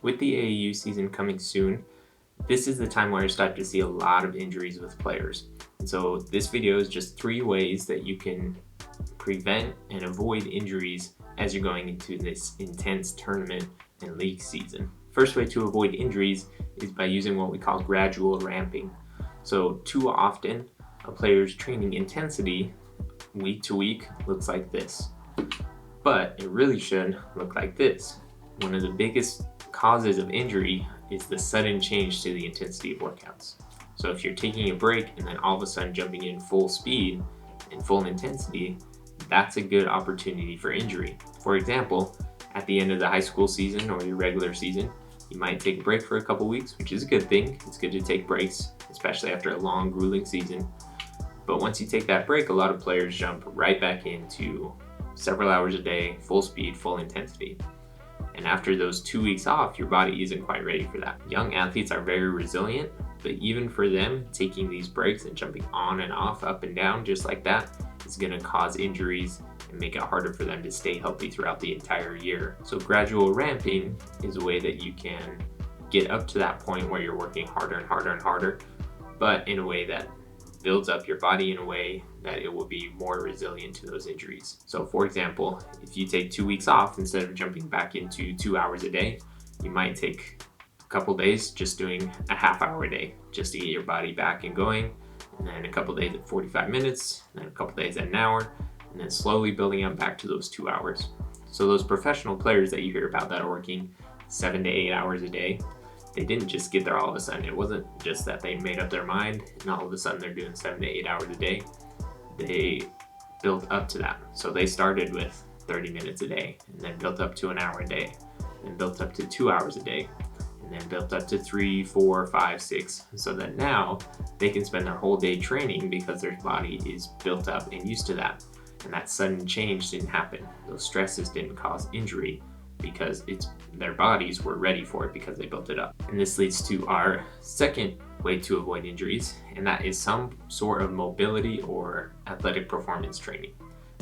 With the AAU season coming soon, this is the time where I start to see a lot of injuries with players. And so this video is just 3 ways that you can prevent and avoid injuries as you're going into this intense tournament and league season. First way to avoid injuries is by using what we call gradual ramping. So too often, a player's training intensity week to week looks like this, but it really should look like this. One of the biggest causes of injury is the sudden change to the intensity of workouts. So if you're taking a break and then all of a sudden jumping in full speed and full intensity, that's a good opportunity for injury. For example, at the end of the high school season or your regular season, you might take a break for a couple weeks, which is a good thing. It's good to take breaks, especially after a long, grueling season. But once you take that break, a lot of players jump right back into several hours a day, full speed, full intensity. And after those 2 weeks off, your body isn't quite ready for that. Young athletes are very resilient, but even for them, taking these breaks and jumping on and off, up and down, just like that, is gonna cause injuries and make it harder for them to stay healthy throughout the entire year. So gradual ramping is a way that you can get up to that point where you're working harder and harder and harder, but in a way that builds up your body in a way that it will be more resilient to those injuries. So for example, if you take 2 weeks off, instead of jumping back into 2 hours a day, you might take a couple days just doing a half-hour a day just to get your body back and going, and then a couple days at 45 minutes, and then a couple days at an hour, and then slowly building up back to those 2 hours. So those professional players that you hear about that are working 7 to 8 hours a day, they didn't just get there all of a sudden. It wasn't just that they made up their mind and all of a sudden they're doing 7 to 8 hours a day. They built up to that. So they started with 30 minutes a day and then built up to an hour a day and built up to 2 hours a day and then built up to 3, 4, 5, 6, so that now they can spend their whole day training because their body is built up and used to that. And that sudden change didn't happen. Those stresses didn't cause injury because their bodies were ready for it because they built it up. And this leads to our second way to avoid injuries, and that is some sort of mobility or athletic performance training.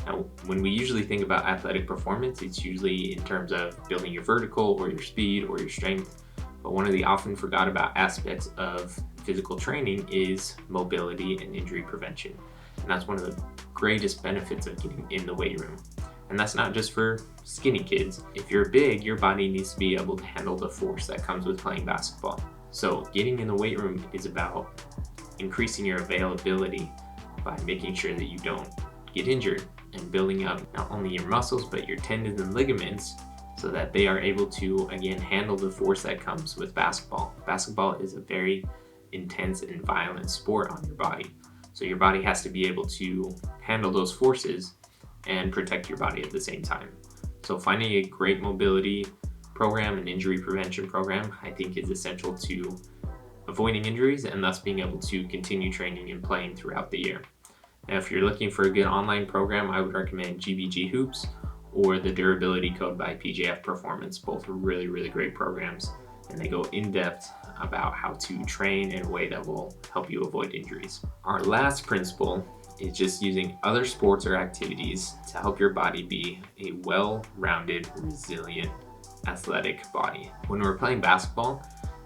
Now, when we usually think about athletic performance, it's usually in terms of building your vertical or your speed or your strength. But one of the often forgot about aspects of physical training is mobility and injury prevention. And that's one of the greatest benefits of getting in the weight room. And that's not just for skinny kids. If you're big, your body needs to be able to handle the force that comes with playing basketball. So getting in the weight room is about increasing your availability by making sure that you don't get injured and building up not only your muscles, but your tendons and ligaments so that they are able to, again, handle the force that comes with basketball. Basketball is a very intense and violent sport on your body. So your body has to be able to handle those forces and protect your body at the same time. So finding a great mobility program and injury prevention program, I think, is essential to avoiding injuries and thus being able to continue training and playing throughout the year. Now, if you're looking for a good online program, I would recommend GBG Hoops or the Durability Code by PJF Performance. Both are really, really great programs, and they go in depth about how to train in a way that will help you avoid injuries. Our last principle is just using other sports or activities to help your body be a well-rounded, resilient, athletic body. When we're playing basketball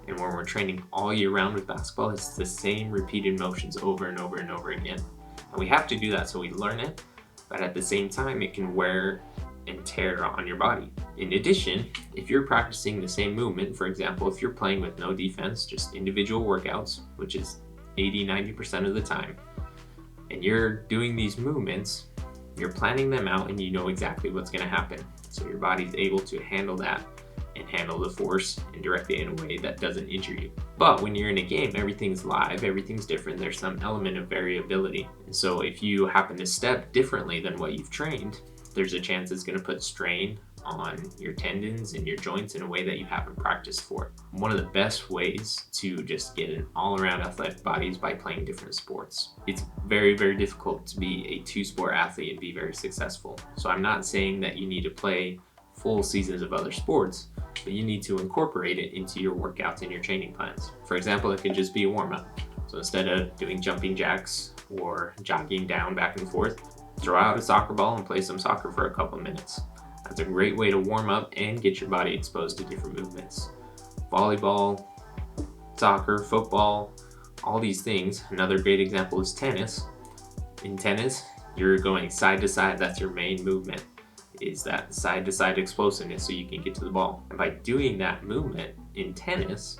and when we're training all year round with basketball, it's the same repeated motions over and over and over again. And we have to do that so we learn it, but at the same time, it can wear and tear on your body. In addition, if you're practicing the same movement, for example, if you're playing with no defense, just individual workouts, which is 80-90% of the time, and you're doing these movements, you're planning them out and you know exactly what's going to happen. So your body's able to handle that and handle the force and direct it in a way that doesn't injure you. But when you're in a game, everything's live, everything's different. There's some element of variability. And so if you happen to step differently than what you've trained, there's a chance it's going to put strain on your tendons and your joints in a way that you haven't practiced for. One of the best ways to just get an all-around athletic body is by playing different sports. It's very, very difficult to be a two-sport athlete and be very successful. So I'm not saying that you need to play full seasons of other sports, but you need to incorporate it into your workouts and your training plans. For example, it could just be a warm-up. So instead of doing jumping jacks or jogging down back and forth, throw out a soccer ball and play some soccer for a couple minutes. That's a great way to warm up and get your body exposed to different movements. volleyball, soccer, football, all these things. Another great example is tennis. In tennis, you're going side to side. That's your main movement, is that side to side explosiveness so you can get to the ball. And by doing that movement in tennis,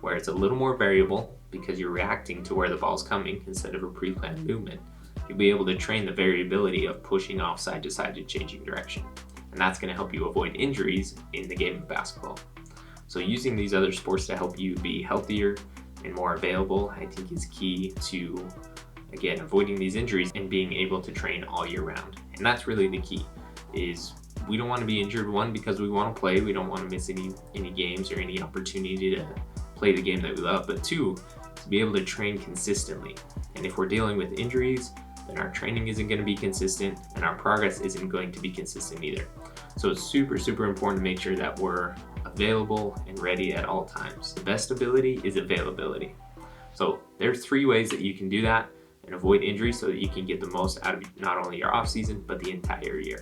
where it's a little more variable because you're reacting to where the ball's coming instead of a pre-planned movement, you'll be able to train the variability of pushing off side to side and changing direction. And that's going to help you avoid injuries in the game of basketball. So using these other sports to help you be healthier and more available, I think is key to, again, avoiding these injuries and being able to train all year round. And that's really the key, is we don't want to be injured, one, because we want to play. We don't want to miss any games or any opportunity to play the game that we love, but two, to be able to train consistently. And if we're dealing with injuries, then our training isn't going to be consistent and our progress isn't going to be consistent either. So it's super, super important to make sure that we're available and ready at all times. The best ability is availability. So there's 3 ways that you can do that and avoid injury so that you can get the most out of not only your off season, but the entire year.